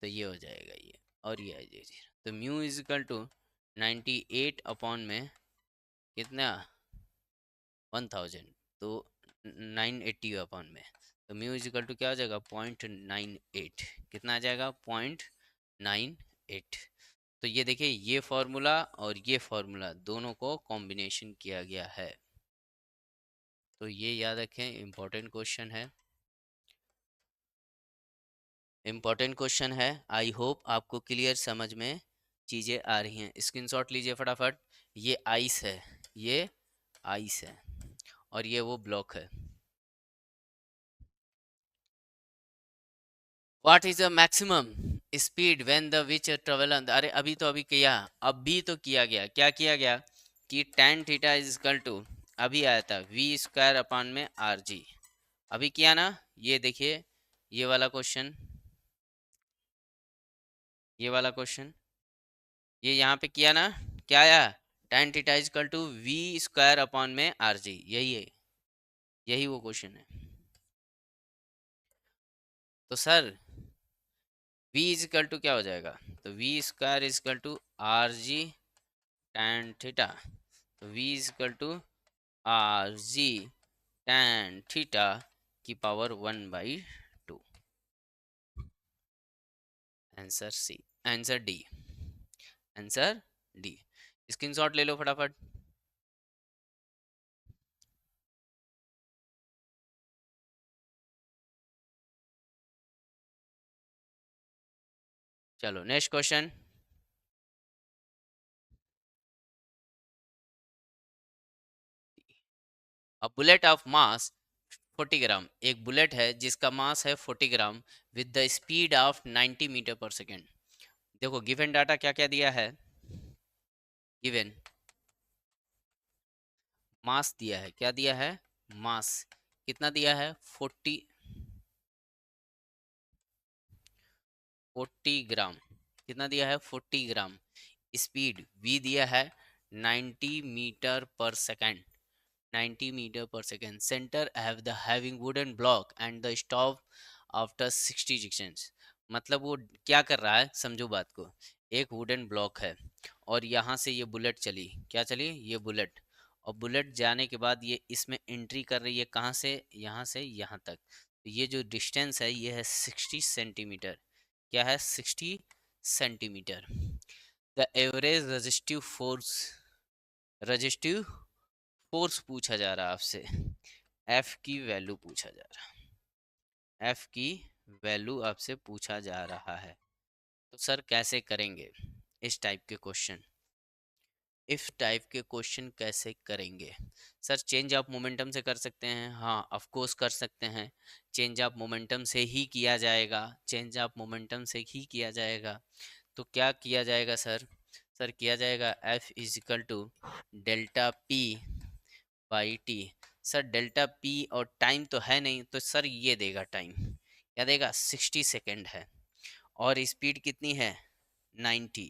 तो ये हो जाएगा ये, और ये आ जाएगी। तो mu is equal to 98 upon में कितना, 1000, तो 980 अपॉन में, तो म्यू इज इक्वल टू क्या हो जाएगा, 0.98। कितना आ जाएगा, 0.98। तो ये देखिए, ये फॉर्मूला और ये फॉर्मूला दोनों को कॉम्बिनेशन किया गया है। तो ये याद रखें, इम्पोर्टेंट क्वेश्चन है, इम्पोर्टेंट क्वेश्चन है। आई होप आपको क्लियर समझ में चीज़ें आ रही हैं। स्क्रीनशॉट लीजिए फटाफट। ये आइस है, ये आइस है, और ये वो ब्लॉक है। What is the maximum speed when the which travel on, अरे अभी तो अभी किया, अभी तो किया गया, क्या किया गया कि tan theta is equal to, अभी आया था वी स्क्वायर अपॉन में आर जी, अभी किया ना। ये देखिए, ये वाला क्वेश्चन, ये वाला क्वेश्चन, ये यहाँ पे किया ना, क्या आया, tan theta is equal to v square upon में आर जी, यही है, यही वो क्वेश्चन है। तो sir v is equal to क्या हो जाएगा, तो we square is equal to r g tan theta, तो v is equal to r g tan theta की power 1/2। Answer C, answer D, answer D. Screenshot ले लो फटाफट। चलो next question. A bullet of mass 40 ग्राम, एक bullet है जिसका mass है 40 gram with the speed of 90 metre per second. देखो गिवन डाटा क्या क्या दिया है, गिवन मास दिया है, क्या दिया है, मास कितना दिया है, 40 ग्राम, कितना दिया है 40 ग्राम। स्पीड v दिया है 90 metre per second, 90 metre per second. Centre have the having wooden block and the stop after 60 seconds. मतलब वो क्या कर रहा है, समझो बात को। एक वुडन ब्लॉक है और यहाँ से ये बुलेट चली, क्या चली, ये बुलेट। और बुलेट जाने के बाद ये इसमें एंट्री कर रही है, कहाँ से, यहाँ से यहाँ तक। तो ये जो डिस्टेंस है ये है 60 सेंटीमीटर। क्या है, 60 centimetre. The average resistive force पूछा जा रहा है आपसे, एफ की वैल्यू पूछा जा रहा है, एफ की वैल्यू आपसे पूछा जा रहा है। तो सर कैसे करेंगे इस टाइप के क्वेश्चन, इफ टाइप के क्वेश्चन कैसे करेंगे। सर चेंज ऑफ मोमेंटम से कर सकते हैं, हाँ ऑफ कोर्स कर सकते हैं। चेंज ऑफ मोमेंटम से ही किया जाएगा, चेंज ऑफ मोमेंटम से ही किया जाएगा। तो क्या किया जाएगा सर, सर किया जाएगा F is equal to delta P by T. Sir delta P और टाइम तो है नहीं, तो सर ये देगा टाइम, क्या देगा, 60 सेकेंड है। और स्पीड कितनी है, 90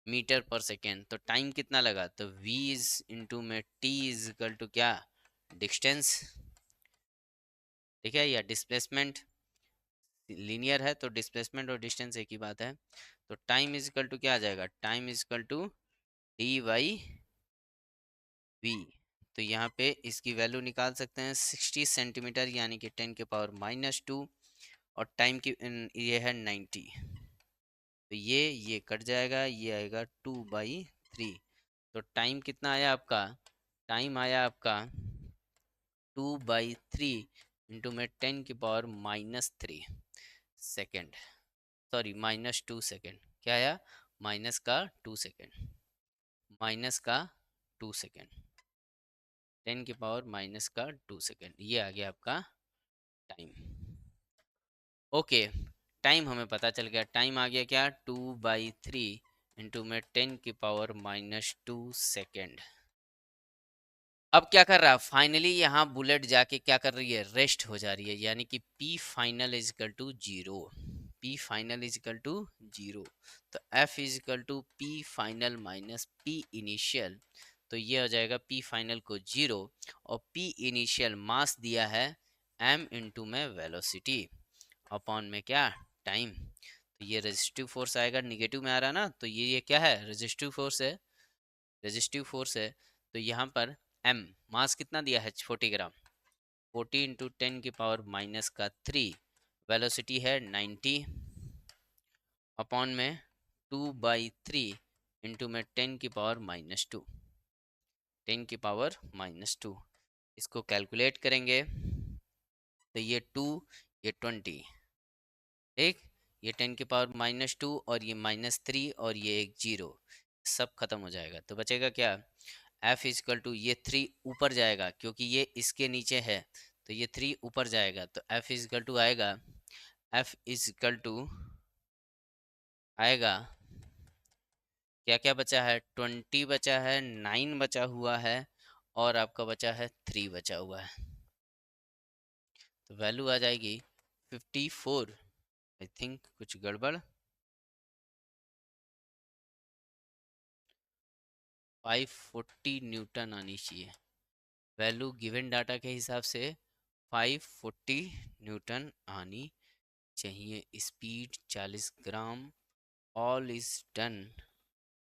मीटर पर सेकेंड। तो टाइम कितना लगा, तो v इज इंटू में t इज इक्वल टू क्या, डिस्टेंस, ठीक है, या डिस्प्लेसमेंट। लीनियर है तो डिस्प्लेसमेंट और डिस्टेंस एक ही बात है। तो टाइम इज इक्वल टू क्या आ जाएगा, time is equal to D by V. तो यहाँ पे इसकी वैल्यू निकाल सकते हैं 60 सेंटीमीटर, यानी कि 10 के पावर -2। और टाइम की ये है 90। तो ये कट जाएगा, ये आएगा 2/3। तो टाइम कितना आया आपका, टाइम आया आपका 2/3 इंटू में 10 के पावर -3 सेकेंड, सॉरी -2 सेकेंड। क्या आया, माइनस का 2 सेकेंड, माइनस का 2 सेकेंड, 10 के पावर -2 सेकेंड, ये आ गया आपका टाइम। ओके, टाइम हमें पता चल गया, टाइम आ गया क्या, 2/3 इंटू में 10 के पावर -2 सेकेंड। अब क्या कर रहा है, फाइनली यहाँ बुलेट जाके क्या कर रही है, रेस्ट हो जा रही है, यानी कि P final is equal to 0, P final is equal to 0। तो F is equal to P final minus P initial. तो ये हो जाएगा P फाइनल को 0 और P इनिशियल मास दिया है m इंटू में वेलोसिटी अपॉन में क्या, टाइम। तो ये रेजिस्टिव फोर्स आएगा, निगेटिव में आ रहा है ना, तो ये क्या है, रेजिस्टिव फोर्स है, रेजिस्टिव फोर्स है। तो यहाँ पर m मास कितना दिया है, 40 ग्राम, 40 × 10 के पावर -3, वेलोसिटी है 90 अपॉन में 2/3 इंटू में 10 के पावर -2, 10 के पावर -2। इसको कैलकुलेट करेंगे तो ये 2, ये 20, ठीक, ये 10 के पावर -2 और ये -3 और ये एक 0, सब खत्म हो जाएगा। तो बचेगा क्या, F इजकल टू, ये 3 ऊपर जाएगा क्योंकि ये इसके नीचे है, तो ये 3 ऊपर जाएगा, तो F इजकल टू आएगा, F इजकल टू आएगा, क्या क्या बचा है, 20 बचा है, 9 बचा हुआ है और आपका बचा है 3 बचा हुआ है। तो वैल्यू आ जाएगी 54। आई थिंक कुछ गड़बड़, 540 न्यूटन आनी चाहिए। वैल्यू गिवन डाटा के हिसाब से 540 न्यूटन आनी चाहिए। Speed 40 gram, all is done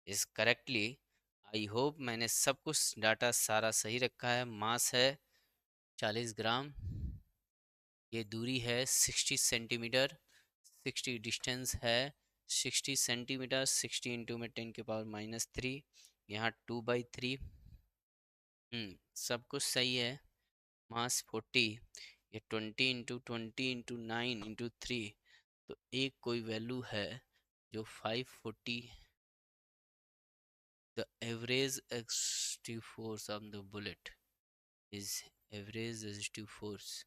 is correctly. I hope मैंने सब कुछ डाटा सारा सही रखा है। मास है 40 ग्राम, ये दूरी है 60 सेंटीमीटर, 60 डिस्टेंस है 60 सेंटीमीटर, 60 इंटू में 10 के पावर -3, यहाँ 2/3। सब कुछ सही है। मास 40, ये 20 इंटू 9 इंटू 3, तो एक कोई वैल्यू है जो 540। द एवरेज एक्सटिव force of the bullet is, average resistive force,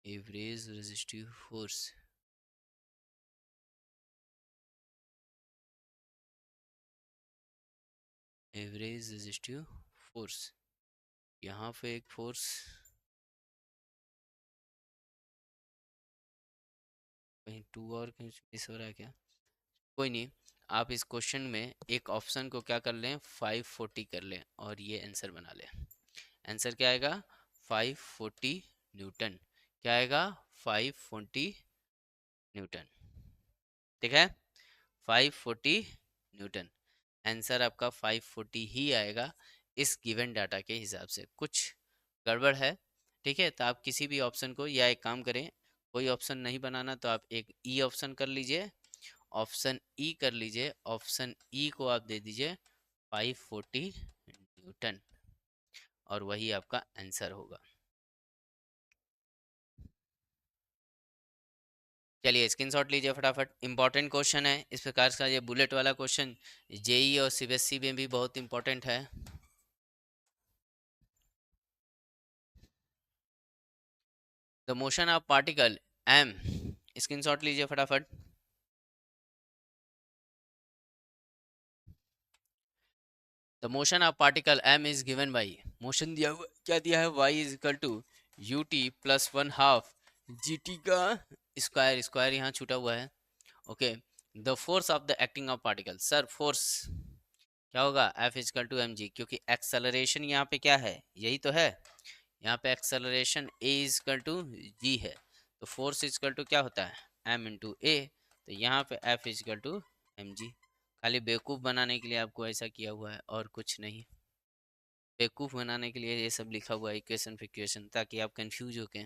average resistive force average resistive force, यहाँ पे एक फोर्स, कहीं टू और कहीं मिस हो रहा है क्या, कोई नहीं। आप इस क्वेश्चन में एक ऑप्शन को क्या कर लें, 540 कर लें और ये आंसर बना लें। आंसर क्या आएगा, 540 न्यूटन। क्या आएगा, 540 न्यूटन। ठीक है, 540 न्यूटन। आंसर आपका 540 ही आएगा इस गिवन डाटा के हिसाब से। कुछ गड़बड़ है, ठीक है, तो आप किसी भी ऑप्शन को, या एक काम करें, कोई ऑप्शन नहीं बनाना तो आप एक ई ऑप्शन कर लीजिए, ऑप्शन ई कर लीजिए, ऑप्शन ई को आप दे दीजिए 540 न्यूटन और वही आपका आंसर होगा। चलिए स्क्रीनशॉट लीजिए फटाफट, इंपॉर्टेंट क्वेश्चन है इस प्रकार का, ये बुलेट वाला क्वेश्चन जेई और सीबीएसई में भी बहुत इंपॉर्टेंट है। The motion of particle M, screenshot लीजिए फटाफट। The motion of particle M is given by, motion दिया हुआ क्या दिया है, Y is equal to U T plus 1/2 G T का स्क्वायर, स्क्वायर यहाँ छूटा हुआ है, okay. The force of the acting of particle, sir force क्या होगा, F is equal to M G, क्योंकि एक्सेलरेशन यहाँ पे क्या है, यही तो है, यहाँ पे एक्सेलरेशन ए इजकल टू जी है, तो फोर्स इजकल टू क्या होता है, एम इंटू ए, तो यहाँ पे F is equal to M G. खाली बेवकूफ़ बनाने के लिए आपको ऐसा किया हुआ है और कुछ नहीं, बेवकूफ़ बनाने के लिए ये सब लिखा हुआ है इक्वेशन फिर इक्वेशन, ताकि आप कंफ्यूज हो के,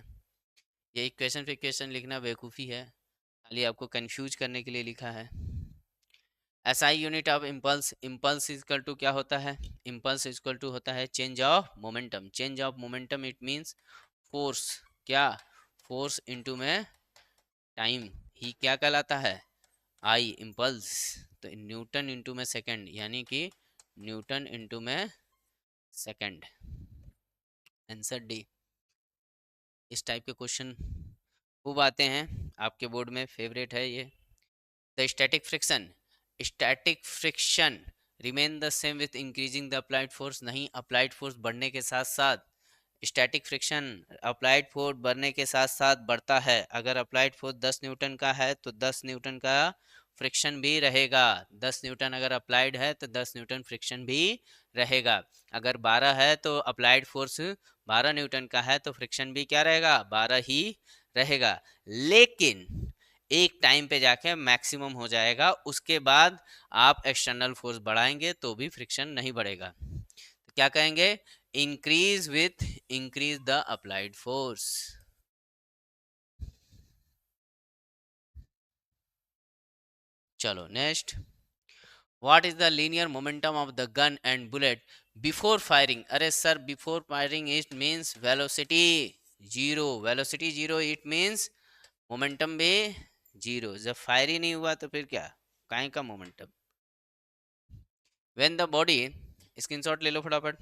ये इक्वेशन फिर इक्वेशन लिखना बेवकूफ़ी है, खाली आपको कंफ्यूज करने के लिए लिखा है। SI unit of impulse, impulse equal to क्या होता है, इम्पल्स इक्वल टू होता है change of momentum, change of momentum it means force, क्या, फोर्स इनटू में टाइम ही क्या कहलाता है, आई इम्पल्स, तो न्यूटन इनटू में सेकंड, यानी कि न्यूटन इनटू में सेकंड, आंसर डी। इस टाइप के क्वेश्चन खूब आते हैं आपके बोर्ड में, फेवरेट है ये। The static friction, static friction remain the same with increasing the applied force, नहीं, अप्लाइड फोर्स बढ़ने के साथ साथ स्टैटिक फ्रिक्शन, अप्लाइड फोर्स बढ़ने के साथ साथ बढ़ता है। अगर अप्लाइड फोर्स 10 न्यूटन का है तो 10 न्यूटन का फ्रिक्शन भी रहेगा, 10 न्यूटन अगर अप्लाइड है तो 10 न्यूटन फ्रिक्शन भी रहेगा। अगर 12 है तो अप्लाइड फोर्स 12 न्यूटन का है तो फ्रिक्शन भी क्या रहेगा, 12 ही रहेगा। लेकिन एक टाइम पे जाके मैक्सिमम हो जाएगा, उसके बाद आप एक्सटर्नल फोर्स बढ़ाएंगे तो भी फ्रिक्शन नहीं बढ़ेगा, तो क्या कहेंगे, increase with increase the applied force. चलो next, what is the linear momentum of the gun and bullet before firing, अरे sir before firing it means velocity zero, velocity zero it means momentum भी जीरो, जब fire ही नहीं हुआ तो फिर क्या, काहे का momentum. When the body, screenshot ले लो फटाफट,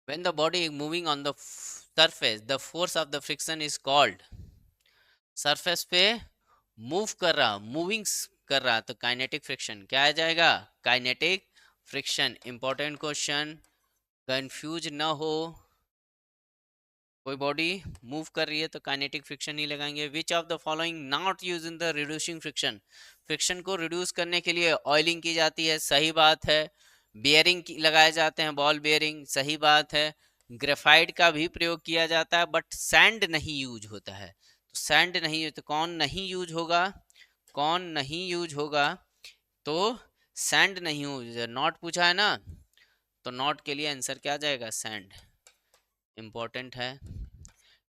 when the body is moving on the surface the force of the friction is called, surface पे मूव कर रहा, मूविंग कर रहा, तो काइनेटिक फ्रिक्शन क्या आ जाएगा, kinetic friction. Important question, confuse ना हो, कोई बॉडी मूव कर रही है तो काइनेटिक फ्रिक्शन ही लगाएंगे। Which of the following not use in the reducing friction, friction को रिड्यूस करने के लिए ऑयलिंग की जाती है, सही बात है। बियरिंग लगाए जाते हैं, बॉल बियरिंग, सही बात है। ग्रेफाइट का भी प्रयोग किया जाता है, बट सैंड नहीं यूज होता है, तो सैंड नहीं, तो कौन नहीं यूज होगा, कौन नहीं यूज होगा, तो सैंड नहीं यूज, नॉट पूछा है ना, तो नॉट के लिए आंसर क्या आ जाएगा, सैंड। इंपॉर्टेंट है,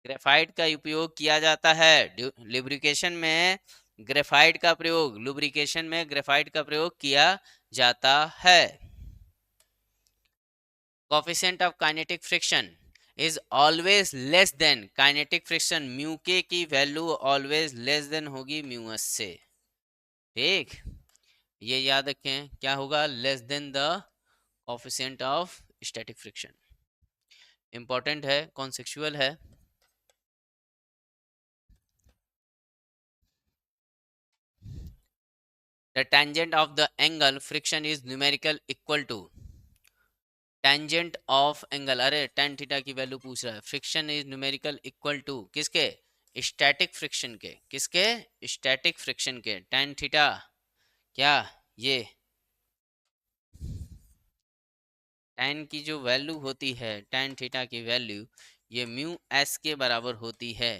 ग्रेफाइट का उपयोग किया जाता है लुब्रिकेशन में, ग्रेफाइट का प्रयोग, लुब्रिकेशन में ग्रेफाइट का प्रयोग किया जाता है। Coefficient of kinetic friction is always less than, kinetic friction mu K की वैल्यू ऑलवेज लेस देन होगी म्यू एस से, ठीक, ये याद रखें, क्या होगा, less than the coefficient of static friction. Important है, कॉन्सेक्सुअल है। The tangent of the angle friction is numerical equal to, tangent of angle, अरे टेन थीटा की वैल्यू पूछ रहा है, friction is numerical equal to किसके, स्टैटिक फ्रिक्शन के, किसके, स्टैटिक फ्रिक्शन के, टेन थीटा क्या, ये टेन की जो वैल्यू होती है, टेन थीटा की वैल्यू, ये म्यू एस के बराबर होती है,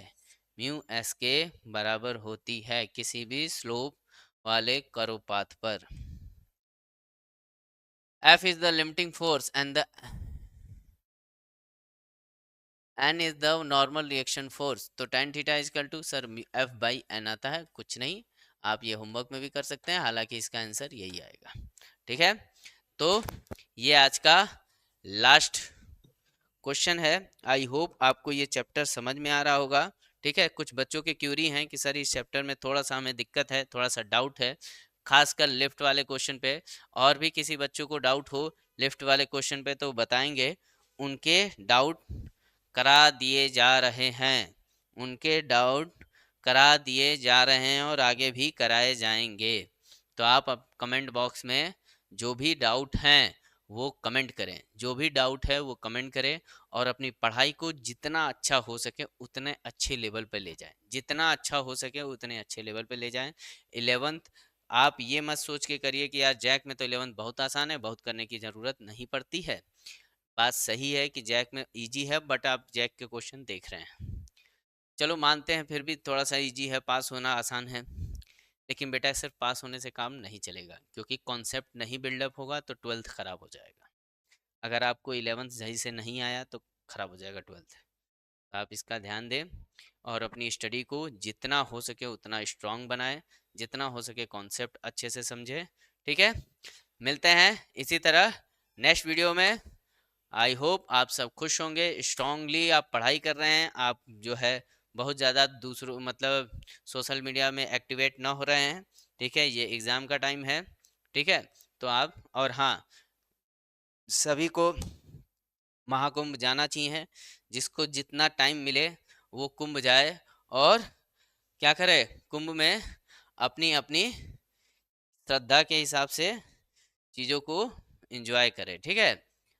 म्यू एस के बराबर होती है किसी भी स्लोप वाले कर्व पाथ पर। F is the limiting force and the N is the normal reaction force। तो tan theta is equal to sir F by N आता है, कुछ नहीं, आप ये होमवर्क में भी कर सकते हैं, हालांकि इसका आंसर यही आएगा। ठीक है, तो ये आज का लास्ट क्वेश्चन है। आई होप आपको ये चैप्टर समझ में आ रहा होगा। ठीक है, कुछ बच्चों के क्यूरी हैं कि सर इस चैप्टर में थोड़ा सा हमें दिक्कत है, थोड़ा सा डाउट है, खासकर लिफ्ट वाले क्वेश्चन पे। और भी किसी बच्चों को डाउट हो लिफ्ट वाले क्वेश्चन पे तो बताएंगे, उनके डाउट करा दिए जा रहे हैं, उनके डाउट करा दिए जा रहे हैं और आगे भी कराए जाएंगे। तो आप अब कमेंट बॉक्स में जो भी डाउट हैं वो कमेंट करें, जो भी डाउट है वो कमेंट करें, और अपनी पढ़ाई को जितना अच्छा हो सके उतने अच्छे लेवल पे ले जाएं, जितना अच्छा हो सके उतने अच्छे लेवल पे ले जाएं। 11th आप ये मत सोच के करिए कि यार जैक में तो 11th बहुत आसान है, बहुत करने की ज़रूरत नहीं पड़ती है। बात सही है कि जैक में इजी है, बट आप जैक के क्वेश्चन देख रहे हैं, चलो मानते हैं, फिर भी थोड़ा सा इजी है, पास होना आसान है। लेकिन बेटा सिर्फ पास होने से काम नहीं चलेगा, क्योंकि कॉन्सेप्ट नहीं बिल्डअप होगा तो 12th खराब हो जाएगा। अगर आपको 11th सही से नहीं आया तो खराब हो जाएगा 12th। आप इसका ध्यान दें और अपनी स्टडी को जितना हो सके उतना स्ट्रांग बनाएं, जितना हो सके कॉन्सेप्ट अच्छे से समझें। ठीक है, मिलते हैं इसी तरह नेक्स्ट वीडियो में। आई होप आप सब खुश होंगे, स्ट्रांगली आप पढ़ाई कर रहे हैं, आप जो है बहुत ज़्यादा दूसरों मतलब सोशल मीडिया में एक्टिवेट ना हो रहे हैं। ठीक है, ये एग्ज़ाम का टाइम है। ठीक है, तो आप, और हाँ, सभी को महाकुंभ जाना चाहिए, जिसको जितना टाइम मिले वो कुंभ जाए, और क्या करे, कुंभ में अपनी अपनी श्रद्धा के हिसाब से चीज़ों को एंजॉय करें। ठीक है,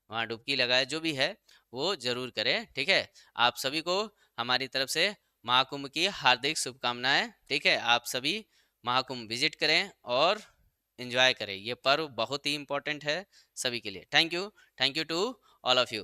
वहाँ डुबकी लगाए, जो भी है वो जरूर करें। ठीक है, आप सभी को हमारी तरफ से महाकुंभ की हार्दिक शुभकामनाएं। ठीक है, आप सभी महाकुंभ विजिट करें और एंजॉय करें, ये पर्व बहुत ही इंपॉर्टेंट है सभी के लिए। Thank you to all of you.